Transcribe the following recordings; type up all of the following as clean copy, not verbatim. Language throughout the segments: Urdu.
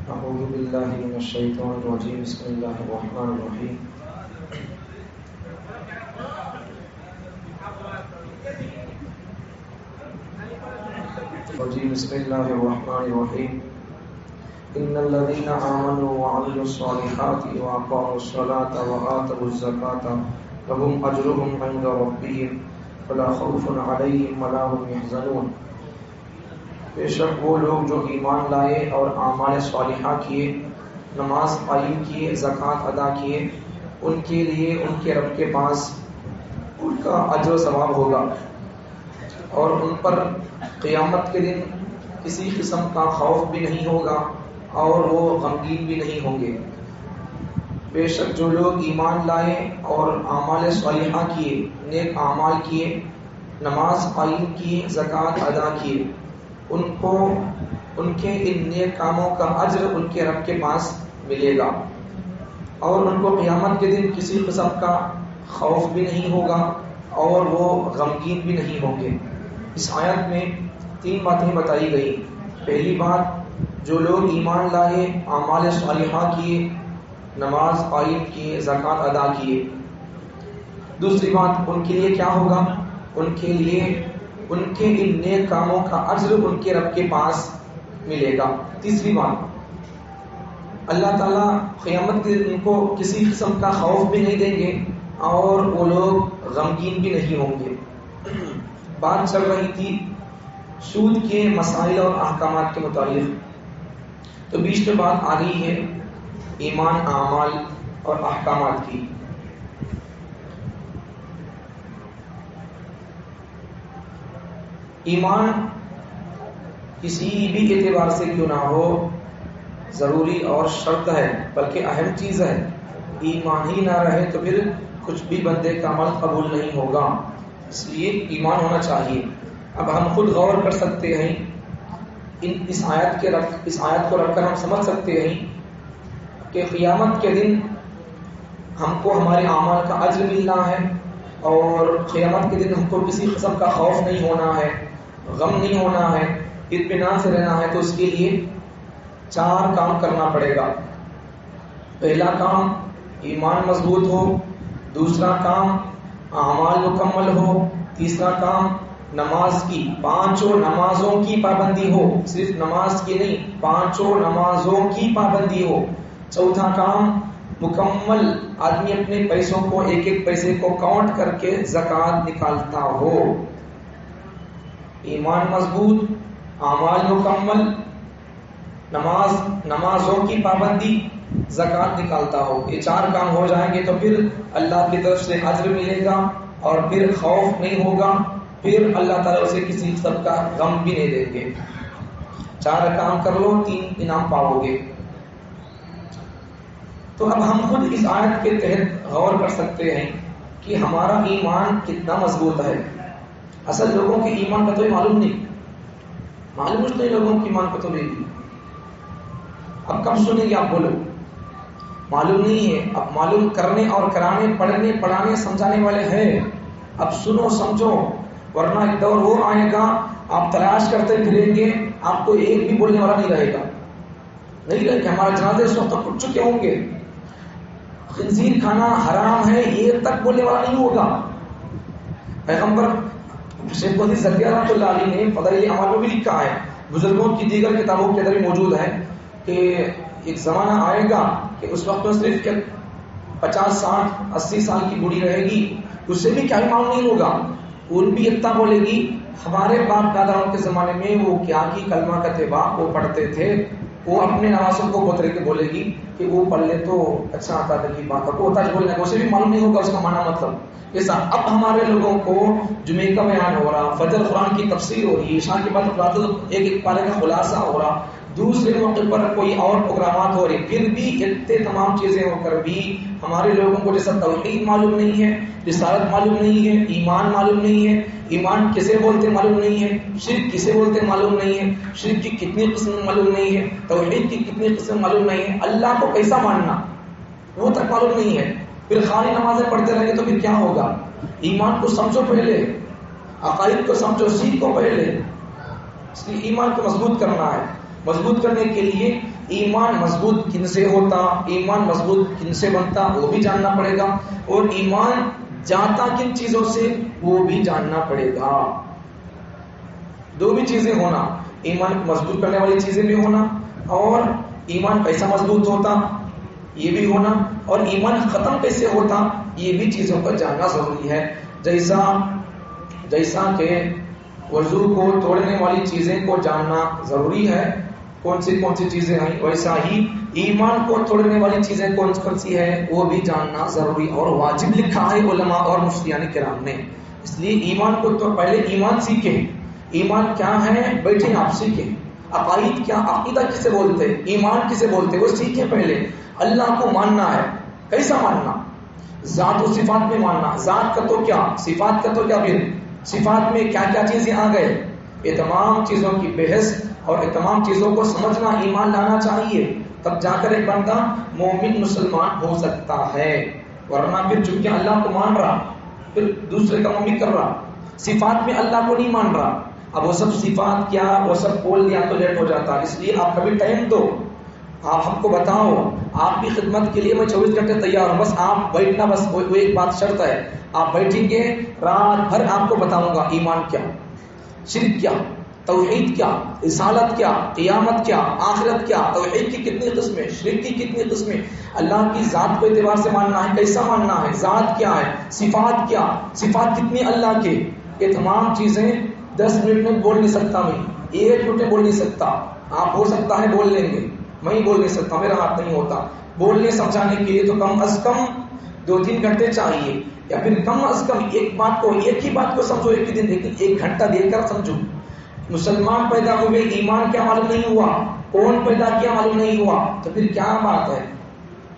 أعوذ بالله من الشيطان الرجيم بسم الله الرحمن الرحيم بسم الله الرحمن الرحيم إن الذين آمنوا وعملوا الصالحات وأقاموا الصلاة وآتوا الزكاة لهم أجرهم عند ربهم ولا خوف عليهم ولا هم يحزنون. بے شک وہ لوگ جو ایمان لائے اور اعمال صالحہ کیے، نماز قائم کیے، زکوٰۃ ادا کیے، ان کے لیے ان کے رب کے پاس ان کا اجر و ثواب ہوگا اور ان پر قیامت کے دن کسی قسم کا خوف بھی نہیں ہوگا اور وہ غمگین بھی نہیں ہوں گے. بے شک جو لوگ ایمان لائے اور اعمال صالحہ کیے، نیک اعمال کیے، نماز قائم کیے، زکوٰۃ ادا کیے، ان کو ان کے ان نیک کاموں کا اجر ان کے رب کے پاس ملے گا اور ان کو قیامت کے دن کسی قسم کا خوف بھی نہیں ہوگا اور وہ غمگین بھی نہیں ہوں گے. اس آیت میں 3 باتیں بتائی گئی. پہلی بات، جو لوگ ایمان لائے، اعمال صالحہ کیے، نماز قائم کیے، زکوٰۃ ادا کیے. دوسری بات، ان کے لیے کیا ہوگا؟ ان کے لیے ان کے ان نیک کاموں کا اجر ان کے رب کے پاس ملے گا. تیسری بات، اللہ تعالیٰ قیامت کے دن ان کو کسی قسم کا خوف بھی نہیں دیں گے اور وہ لوگ غمگین بھی نہیں ہوں گے. بات چل رہی تھی سود کے مسائل اور احکامات کے متعلق، تو بیچ میں بات آ گئی ہے ایمان، اعمال اور احکامات کی. ایمان کسی بھی اعتبار سے کیوں نہ ہو ضروری اور شرط ہے، بلکہ اہم چیز ہے. ایمان ہی نہ رہے تو پھر کچھ بھی بندے کا عمل قبول نہیں ہوگا. اس لیے ایمان ہونا چاہیے. اب ہم خود غور کر سکتے ہیں، اس آیت کو رکھ کر ہم سمجھ سکتے ہیں کہ قیامت کے دن ہم کو ہمارے اعمال کا اجر ملنا ہے اور قیامت کے دن ہم کو کسی قسم کا خوف نہیں ہونا ہے، غم نہیں ہونا ہے، اطمینان سے رہنا ہے. تو اس کے لیے 4 کام کرنا پڑے گا. پہلا کام، ایمان مضبوط ہو. دوسرا کام، اعمال مکمل ہو. تیسرا کام، نماز کی 5 نمازوں کی پابندی ہو. صرف نماز کی نہیں، 5 نمازوں کی پابندی ہو. چوتھا کام، مکمل آدمی اپنے پیسوں کو، ایک ایک پیسے کو کاؤنٹ کر کے زکوٰۃ نکالتا ہو. ایمان مضبوط، اعمال مکمل، نمازوں کی پابندی، زکوٰۃ نکالتا ہو. یہ 4 کام ہو جائیں گے تو پھر اللہ کی طرف سے اجر ملے گا اور پھر خوف نہیں ہوگا، پھر اللہ تعالیٰ اسے کسی قسم کا غم بھی نہیں دیں گے. 4 کام کر لو، 3 انعام پاؤ گے. تو اب ہم خود اس آیت کے تحت غور کر سکتے ہیں کہ ہمارا ایمان کتنا مضبوط ہے. اصل لوگوں کے ایمان کا تو معلوم نہیں لوگوں کے ایمان کا تو نہیں. اب کب سنیں گے آپ؟ بولو. معلوم نہیں ہے. اب معلوم کرنے اور کرانے، پڑھنے پڑھانے سمجھانے والے ہیں. اب سنو سمجھو، ورنہ ایک دور وہ آئے گا آپ تلاش کرتے پھریں گے، آپ کو ایک بھی بولنے والا نہیں رہے گا. ہمارے جنازے اس وقت تک اٹھ چکے ہوں گے، خنزیر کھانا حرام ہے یہ تک بولنے والا نہیں ہوگا. پیغمبر شیخ الحدیث زکریا رحمۃ اللہ علیہ نے فضائل اعمال میں بھی لکھا ہے، بزرگوں کی دیگر کتابوں کے اندر بھی موجود ہے کہ ایک زمانہ آئے گا کہ اس وقت میں صرف 50 60 80 سال کی بوڑھی رہے گی، اس سے بھی کیا معلوم نہیں ہوگا. ان بھی اتنا بولے گی ہمارے باپ داداؤں کے زمانے میں وہ کیا کی کلمہ کا تھے، باپ وہ پڑھتے تھے، وہ اپنے نوازوں کو بترے کے بولے گی کہ وہ پڑھ لے تو اچھا آتا تھا کہ بات کو ہوتا ہے بولنے کو، اسے بھی معلوم نہیں ہوگا اس کا معنی مطلب. ایسا اب ہمارے لوگوں کو جمعے کا بیان ہو رہا، فجر قرآن کی تفسیر ہو رہی ہے، عشاء کے بعد ایک ایک پارے کا خلاصہ ہو رہا، دوسرے موقع پر کوئی اور پروگرامات ہو رہے، پھر بھی اتنے تمام چیزیں ہو کر بھی ہمارے لوگوں کو جیسا توحید معلوم نہیں ہے، رسالت معلوم نہیں ہے، ایمان معلوم نہیں ہے، ایمان کسے بولتے معلوم نہیں ہے، شرک کسے بولتے معلوم نہیں ہے، شرک کی کتنی قسم معلوم نہیں ہے، توحید کی کتنی قسم معلوم نہیں ہے، اللہ کو کیسا ماننا وہ تک معلوم نہیں ہے. پھر خالی نمازیں پڑھتے رہیں گے تو پھر کیا ہوگا؟ ایمان کو سمجھو پہلے، عقائد کو سمجھو، سیکھو پہلے. اس لیے ایمان کو مضبوط کرنا ہے. مضبوط کرنے کے لیے ایمان مضبوط کن سے ہوتا، ایمان مضبوط کن سے بنتا وہ بھی جاننا پڑے گا، اور ایمان جاتا کن چیزوں سے وہ بھی جاننا پڑے گا۔ دو بھی چیزیں ہونا، ایمان کو مضبوط کرنے والی چیزیں بھی ہونا، اور ایمان کیسا مضبوط ہوتا یہ بھی ہونا، اور ایمان ختم کیسے ہوتا یہ بھی چیزوں کو جاننا ضروری ہے۔ جیسا کہ وضو کو توڑنے والی چیزیں کو جاننا ضروری ہے، کون سی چیزیں ہیں، ویسا ہی ایمان کو توڑنے والی چیزیں کون سی ہے وہ بھی جاننا ضروری اور واجب لکھا ہے علماء اور مفتیان کرام نے۔ اس لیے ایمان کو تو پہلے ایمان سیکھیں، ایمان کیا ہے بیٹھے آپ سیکھیں، عقائد کیا، عقیدہ کسے بولتے، ایمان کسے بولتے وہ سیکھیں پہلے۔ اللہ کو ماننا ہے، کیسا ماننا، ذات و صفات میں ماننا، ذات کا تو کیا، صفات کا تو کیا، پھر صفات میں کیا کیا چیزیں آ گئے، یہ تمام چیزوں کی بحث اور یہ تمام چیزوں کو سمجھنا، ایمان لانا چاہیے، تب جا کر ایک بندہ مومن مسلمان ہو سکتا ہے۔ ورنہ پھر چونکہ اللہ کو مان رہا پھر دوسرے کاموں بھی کر رہا، صفات میں اللہ کو نہیں مان رہا، اب وہ سب صفات کیا وہ سب بول دیا تو لیٹ ہو جاتا۔ اس لیے آپ کبھی ٹائم دو، آپ ہم کو بتاؤ، آپ کی خدمت کے لیے میں 24 گھنٹے تیار ہوں، بس آپ بیٹھنا، بس وہ ایک بات شرط ہے، آپ بیٹھیں گے رات بھر آپ کو بتاؤں گا ایمان کیا، شرک کیا، توحید کیا، رسالت کیا، قیامت کیا، آخرت کیا، توحید کی کتنی قسمیں، شرک کی کتنی قسمیں، اللہ کی ذات کو اعتبار سے ماننا ہے کیسا ماننا ہے، ذات کیا ہے، صفات کیا، صفات کتنی اللہ کے، یہ تمام چیزیں 10 منٹ میں بول نہیں سکتا، میں 1 منٹ میں بول نہیں سکتا، آپ ہو سکتا ہے بول لیں گے، میں ہی بول نہیں سکتا، میرا ہاتھ نہیں ہوتا، بولنے سمجھانے کے لیے تو کم از کم 2-3 گھنٹے چاہیے، یا پھر کم از کم ایک ہی بات کو سمجھو ایک ہی دن، لیکن 1 گھنٹہ دے کر سمجھو۔ مسلمان پیدا ہوئے ایمان کیا معلوم نہیں ہوا، کون پیدا کیا معلوم نہیں ہوا، تو پھر کیا بات ہے؟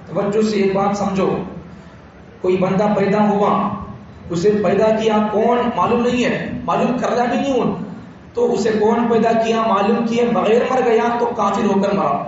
توجہ سے ایک بات سمجھو، کوئی بندہ پیدا ہوا، اسے پیدا کیا کون معلوم نہیں ہے، معلوم کرنا بھی نہیں ہوں، تو اسے کون پیدا کیا معلوم کیے بغیر مر گیا تو کافر ہو کر مرا۔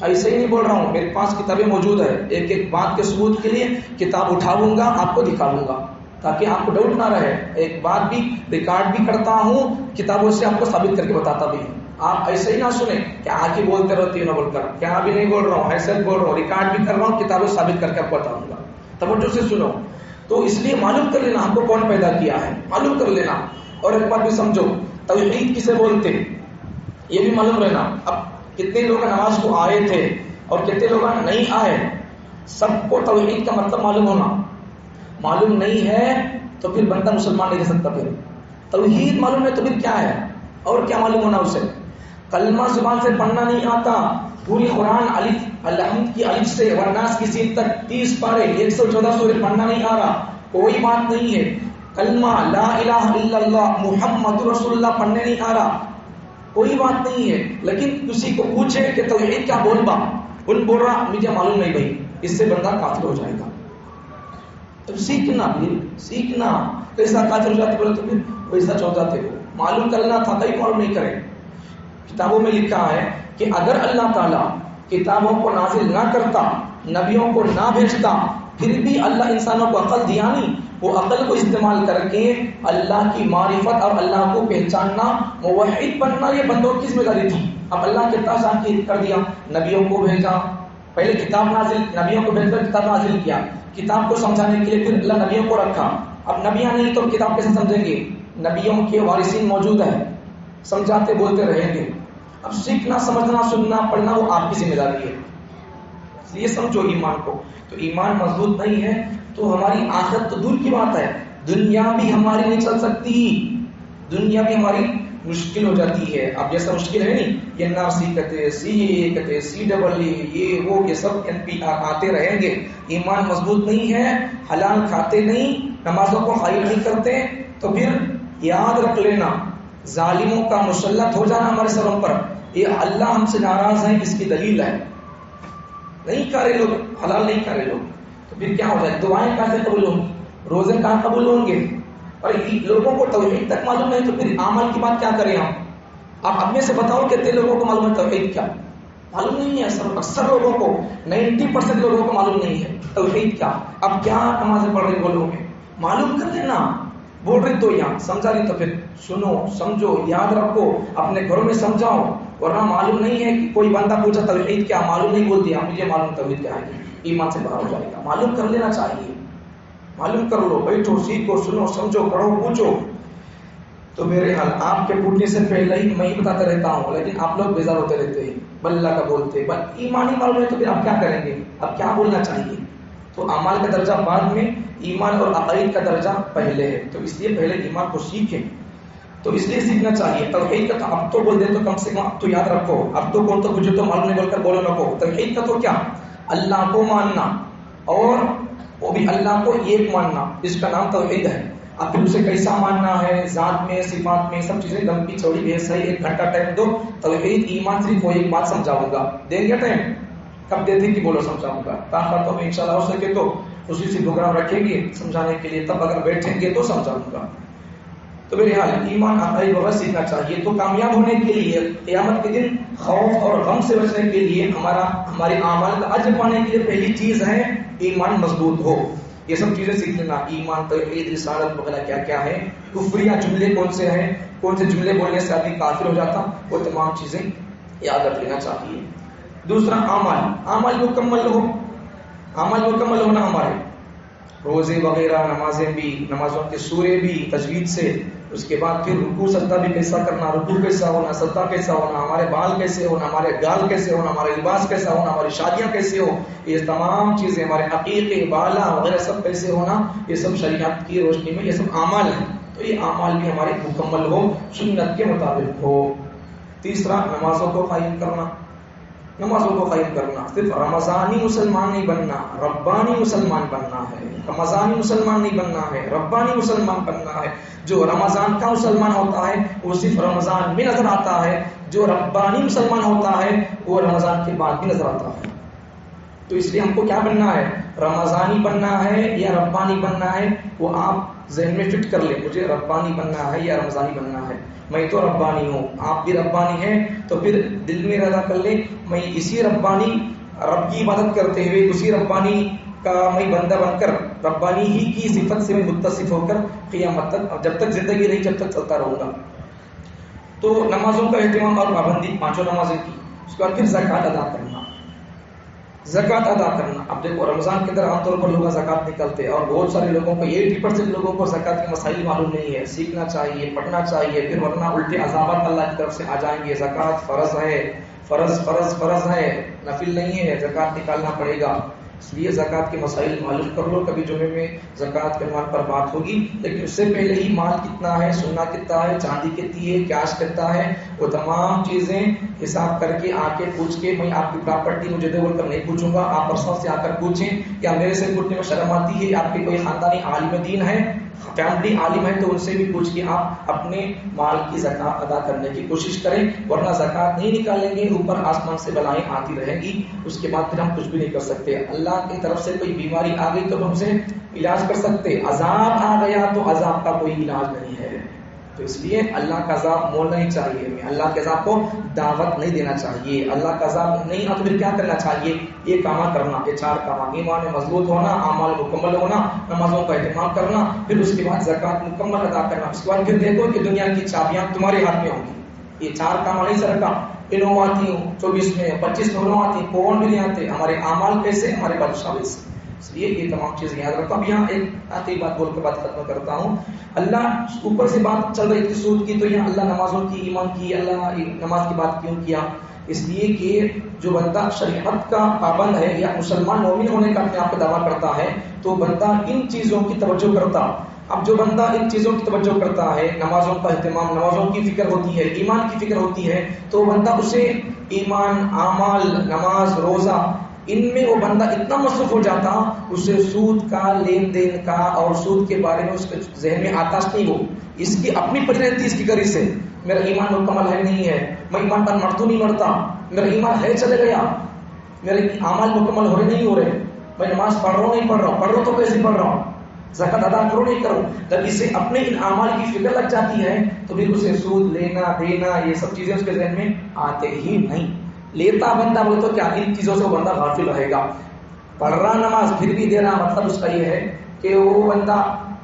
ایسے ہی نہیں بول رہا ہوں، میرے پاس کتابیں موجود ہے، ایک ایک بات کے ثبوت کے لیے کتاب اٹھاؤں گا، آپ کو دکھاؤں گا تاکہ آپ کو ڈاؤٹ نہ رہے، ایک بات بھی ریکارڈ بھی کرتا ہوں، کتابوں سے آپ کو ثابت کر کے بتاتا بھی ہوں، آپ ایسے ہی نہ سنیں کہ آگے بولتے رہتی نہ بول کر، کیا بھی نہیں بول رہا ہوں، ایسے بول رہا ہوں، ریکارڈ بھی کر رہا ہوں، کتابیں ثابت کر کے آپ کو بتاؤں گا، توجہ سے سنو۔ تو اس لیے معلوم کر لینا ہم کو کون پیدا کیا ہے، معلوم کر لینا، اور ایک بات بھی سمجھو، توحید کسے بولتے یہ بھی معلوم رہنا۔ اب کتنے لوگ نماز کو آئے تھے اور کتنے لوگ نہیں آئے، سب کو توحید کا مطلب معلوم ہونا، معلوم نہیں ہے تو پھر بندہ مسلمان نہیں رہ سکتا، پھر توحید معلوم ہے تو پھر کیا ہے، اور کیا معلوم ہونا اسے، کلمہ زبان سے پڑھنا نہیں آتا، پوری قرآن الحمد کی الف سے والناس کی سین تک 30 پارے 114 سورے پڑھنا نہیں آ رہا، کوئی بات نہیں ہے، کلمہ لا الہ الا اللہ محمد رسول اللہ پڑھنے نہیں آ رہا، کوئی بات نہیں ہے، لیکن کسی کو پوچھے کہ توحید کیا بول بول رہا مجھے معلوم نہیں بھائی، اس سے بندہ کافر ہو جائے گا۔ تو سیکھنا کیسا کافر ہو جاتے بولے تو پھر ویسا ہو جاتے ہو، معلوم کرنا تھا کئی معلوم نہیں کرے۔ کتابوں میں لکھا ہے کہ اگر اللہ تعالیٰ کتابوں کو نازل نہ کرتا، نبیوں کو نہ بھیجتا، پھر بھی اللہ انسانوں کو عقل دیا نہیں، وہ عقل کو استعمال کر کے اللہ کی معرفت اور اللہ کو پہچاننا، موحد بننا، یہ بندوں کی ذمہ داری تھی۔ اب اللہ کتنا آسان کر دیا، نبیوں کو بھیجا، پہلے کتاب نازل، نبیوں کو بھیج کر کتاب نازل کیا، کتاب کو سمجھانے کے لیے پھر اللہ نبیوں کو رکھا۔ اب نبیاں نہیں تو کتاب کیسے سمجھیں گے، نبیوں کے وارثین موجود ہیں، سمجھاتے بولتے رہیں گے۔ اب سیکھنا، سمجھنا، سننا، پڑھنا وہ آپ کی ذمہ داری ہے، یہ سمجھو ایمان کو۔ تو ایمان مضبوط نہیں ہے تو ہماری آخرت تو دور کی بات ہے، دنیا بھی ہماری نہیں چل سکتی، دنیا بھی ہماری مشکل ہو جاتی ہے۔ اب جیسا مشکل ہے نہیں، یہ NRC کہتے، CA کہتے، CAA، یہ وہ، یہ سب NPR آتے رہیں گے، ایمان مضبوط نہیں ہے، حلال کھاتے نہیں، نمازوں کو قائم نہیں کرتے، تو پھر یاد رکھ لینا ظالموں کا مسلط ہو جانا ہمارے سروں پر، یہ اللہ ہم سے ناراض ہے، اس کی دلیل ہے۔ نہیں کھا رہے لوگ، حلال نہیں کھا رہے لوگ، تو پھر کیا ہو جائے، دعائیں کیسے قبول ہوں گی، روزے کہاں قبول ہوں گے، اور لوگوں کو توحید تک معلوم نہیں تو پھر عمل کی بات کیا کریں ہم؟ آپ اپنے سے بتاؤ کتنے لوگوں کو معلوم ہے توحید کیا، معلوم نہیں ہے، اکثر لوگوں کو 90% لوگوں کو معلوم نہیں ہے توحید کیا۔ اب کیا نمازیں پڑھ رہے بولو گے، معلوم کر لینا، بول رہی تو یہاں سمجھا رہی تو پھر سنو، سمجھو، یاد رکھو، اپنے گھروں میں سمجھاؤ، ورنہ معلوم نہیں ہے کہ کوئی بندہ پوچھا توحید کیا معلوم نہیں بول دیا مجھے معلوم توحید کیا ہے ایمان سے باہر ہو جائے گا. معلوم کر لینا چاہیے, معلوم کر لو, بیٹھو سیکھو سنو سمجھو پڑھو پوچھو. تو میرے حال آپ کے پوچھنے سے پہلے ہی میں ہی بتاتا رہتا ہوں, لیکن آپ لوگ بیزار ہوتے رہتے ہیں بلّہ کا بولتے. بس ایمان ہی معلوم ہے تو پھر آپ کیا کریں گے, اب کیا بولنا چاہیے. تو اعمال کا درجہ بعد میں, ایمان اور عقائد کا درجہ پہلے ہے. تو اس لیے پہلے ایمان کو سیکھیں. تو اس لیے سیکھنا چاہیے. توحید کا تو اب تو بول دیں تو کم سے کم اب تو یاد رکھو. اب تو کون تو مجھے تو معلوم نہیں بول کر بولو نہ. توحید کا تو کیا, اللہ کو ماننا اور وہ بھی اللہ کو ایک ماننا, اس کا نام توحید ہے. اب پھر اسے کیسا ماننا ہے, ذات میں صفات میں سب چیزیں لمبی چوڑی ہے. صحیح 1 گھنٹہ ٹائم دو. توحید ایمان صرف وہ ایک بات سمجھاؤں گا. دیں گے ٹائم کب دیتے کہ بولو سمجھاؤں گا. طاقتوں میں انشاءاللہ ہو سکے تو اسی سے پروگرام رکھیں گے سمجھانے کے لیے, تب اگر بیٹھیں گے تو سمجھاؤں گا. تو میرے حال ایمان عقائد وغیرہ سیکھنا چاہیے. تو کامیاب ہونے کے لیے قیامت کے دن خوف اور غم سے بچنے کے لیے ہمارے اعمال کا اجر پانے کے لیے پہلی چیز ہے ایمان مضبوط ہو. یہ سب چیزیں سیکھ لینا, ایمان توحید رسالت وغیرہ کیا کیا ہے, کفریہ جملے کون سے ہیں, کون سے جملے بولنے سے آدمی کافر ہو جاتا, وہ تمام چیزیں یاد رکھ لینا چاہیے. دوسرا اعمال مکمل ہو. اعمال مکمل ہونا ہمارے روزے وغیرہ, نمازیں بھی, نمازوں کے سورے بھی تجوید سے. اس کے بعد پھر رکوع سجدہ بھی کیسا کرنا, رکوع کیسا ہونا, سجدہ کیسا ہونا, ہمارے بال کیسے ہونا, ہمارے گال کیسے ہونا, ہمارے لباس کیسا ہونا, ہماری شادیاں کیسے ہو, یہ تمام چیزیں, ہمارے عقیقے بالا وغیرہ سب کیسے ہونا, یہ سب شریعت کی روشنی میں یہ سب اعمال ہیں. تو یہ اعمال بھی ہمارے مکمل ہو, سنت کے مطابق ہو. تیسرا نمازوں کو قائم کرنا. نمازوں کو قائم کرنا, صرف رمضانی مسلمان نہیں بننا, ربانی مسلمان بننا ہے. رمضانی مسلمان نہیں بننا ہے, ربانی مسلمان بننا ہے. جو رمضان کا مسلمان ہوتا ہے وہ صرف رمضان میں نظر آتا ہے, جو ربانی مسلمان ہوتا ہے وہ رمضان کے بعد بھی نظر آتا ہے. تو اس لیے ہم کو کیا بننا ہے, رمضانی بننا ہے یا ربانی بننا ہے, وہ آپ ذہن میں فٹ کر لیں. مجھے ربانی بننا ہے یا رمضانی بننا ہے. میں تو ربانی ہوں, آپ بھی ربانی ہیں, تو پھر دل میں ارادہ کر لیں میں اسی ربانی رب کی عبادت کرتے ہوئے اسی ربانی کا میں بندہ بن کر ربانی ہی کی صفت سے میں متصف ہو کر قیامت تک, جب تک زندگی رہی جب تک چلتا رہوں گا. تو نمازوں کا اہتمام اور پابندی, 5 نمازیں کی. اس کے بعد پھر زکوٰۃ ادا کرنا. زکوٰۃ ادا کرنا. اب دیکھو رمضان کے اندر عام طور پر لوگ زکوٰۃ نکلتے ہیں, اور بہت سارے لوگوں کو 80% لوگوں کو زکوٰۃ کے مسائل معلوم نہیں ہے. سیکھنا چاہیے, پڑھنا چاہیے, پھر ورنہ الٹے عذابات اللہ کی طرف سے آ جائیں گے. زکوٰۃ فرض ہے, فرض ہے, نفل نہیں ہے, زکوٰۃ نکالنا پڑے گا. اس لیے زکوٰۃ کے مسائل معلوم کر لو. کبھی جمعے میں زکوٰۃ کے مال پر بات ہوگی, لیکن اس سے پہلے ہی مال کتنا ہے, سونا کتنا ہے, چاندی کتنی ہے, کیش کتنا ہے, وہ تمام چیزیں حساب کر کے آ کے پوچھ کے, میں آپ کی پراپرٹی مجھے دے بول کر نہیں پوچھوں گا, آپ پرسنل سے آ کر پوچھیں. یا میرے سے پوچھنے میں شرم آتی ہے, آپ کے کوئی خاندانی عالم دین ہے, فیملی عالم ہے, تو ان سے بھی پوچھ کے آپ اپنے مال کی زکوٰۃ ادا کرنے کی کوشش کریں. ورنہ زکوٰۃ نہیں نکالیں گے, اوپر آسمان سے بلائیں آتی رہیں گی. اس کے بعد پھر ہم کچھ بھی نہیں کر سکتے. اللہ کی طرف سے کوئی بیماری آ گئی تو ہم سے علاج کر سکتے, عذاب آ گیا تو عذاب کا کوئی علاج نہیں ہے. تو اس لیے اللہ کا عذاب مولنا نہیں چاہیے, ہمیں اللہ کے عذاب کو دعوت نہیں دینا چاہیے. اللہ کا عذاب نہیں آ تو پھر کیا کرنا چاہیے, یہ کام کرنا, یہ 4 کام: ایمان مضبوط ہونا, اعمال مکمل ہونا, نمازوں کا اہتمام کرنا, پھر اس کے بعد زکوٰۃ مکمل ادا کرنا. اس کے بعد پھر دیکھو کہ دنیا کی چابیاں تمہارے ہاتھ میں ہوں گی. یہ 4 کام نہیں سر کا انہوں آتی ہوں 24 میں 25 میں انہوں آتی, کون بھی نہیں آتے. ہمارے اعمال کیسے, ہمارے بادشاہ سے. اس لیے یہ تمام چیزیں یاد رکھتا ہوں. اب یہاں ایک آخری بات بول کے بات ختم کرتا ہوں. اللہ اوپر سے بات چل رہی تھی سود کی, تو یہاں اللہ نمازوں کی, ایمان کی, اللہ نماز کی بات کیوں کیا؟ اس لیے کہ جو بندہ شریعت کا پابند ہے یا مسلمان مومن ہونے کا اپنے آپ کو دعویٰ کرتا ہے, تو بندہ ان چیزوں کی توجہ کرتا. اب جو بندہ ان چیزوں کی توجہ کرتا ہے, نمازوں کا اہتمام, نمازوں کی فکر ہوتی ہے, ایمان کی فکر ہوتی ہے, تو بندہ اسے ایمان, اعمال, نماز, روزہ, ان میں وہ بندہ اتنا مصروف ہو جاتا, اسے سود کا, لین دین کا اور سود کے بارے میں اس کے ذہن میں آتا نہیں. وہ اس کی اپنی پڑ رہتی اس کی گری سے, میرا ایمان مکمل ہے نہیں ہے, میں ایمان پر مرتو نہیں مرتا, میرا ایمان ہے چلے گیا, میرے اعمال مکمل ہو رہے نہیں ہو رہے, میں نماز پڑھ رہا ہوں نہیں پڑھ رہا ہوں, پڑھ رہا ہوں تو کیسے پڑھ رہا ہوں, زکوٰۃ ادا کرو نہیں کرو. جب اسے اپنے ان اعمال کی فکر لگ جاتی ہے تو پھر اسے سود لینا دینا یہ سب چیزیں اس کے ذہن میں آتے ہی نہیں. لیتا بندہ بولے تو کیا ان چیزوں سے بندہ غافل رہے گا. پڑھ رہا نماز پھر بھی دے رہا, مطلب اس کا یہ ہے کہ وہ بندہ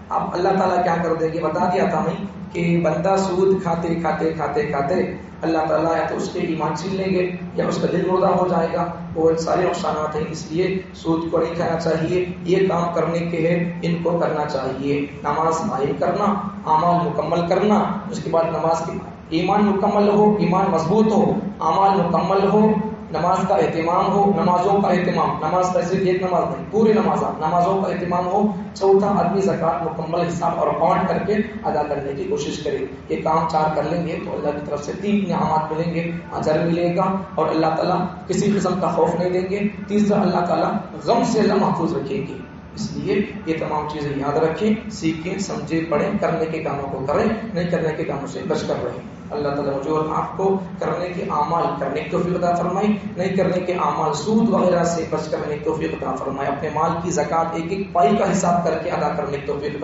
اب اللہ تعالیٰ کیا کر دیں گے؟ بتا دیا تھا میں کہ بندہ سود کھاتے کھاتے کھاتے کھاتے اللہ تعالیٰ یا تو اس کے ایمان چھین لیں گے یا اس کا دل مردہ ہو جائے گا. وہ سارے نقصانات ہیں. اس لیے سود کو نہیں کھانا چاہیے. یہ کام کرنے کے ہیں ان کو کرنا چاہیے. نماز قائم کرنا، اعمال مکمل کرنا، اس کے بعد نماز کی ایمان مکمل ہو، ایمان مضبوط ہو، اعمال مکمل ہو، نماز کا اہتمام ہو، نمازوں کا اہتمام، نماز کا صرف ایک نماز نہیں، پوری نمازوں کا اہتمام ہو. چوتھا، آدمی زکوٰۃ مکمل حساب اور بانٹ کر کے ادا کرنے کی کوشش کرے. یہ کام 4 کر لیں گے تو اللہ کی طرف سے 3 انعامات ملیں گے، اجر ملے گا اور اللہ تعالیٰ کسی قسم کا خوف نہیں دیں گے. تیسرا، اللہ تعالیٰ غم سے اللہ محفوظ رکھیں گے. اس لیے یہ تمام چیزیں یاد رکھیں، سیکھیں، سمجھیں، پڑھیں، کرنے کے کاموں کو کریں، نہیں کرنے کے کاموں سے بچ کر رہیں. اللہ تعالیٰ مجھے اور آپ کو کرنے کے اعمال کرنے کی توفیق عطا فرمائے، نہیں کرنے کے اعمال سود وغیرہ سے بچ کر رہنے کی توفیق عطا فرمائے. اپنے مال کی زکوٰۃ ایک ایک پائی کا حساب کر کے ادا کرنے کی توفیق عطا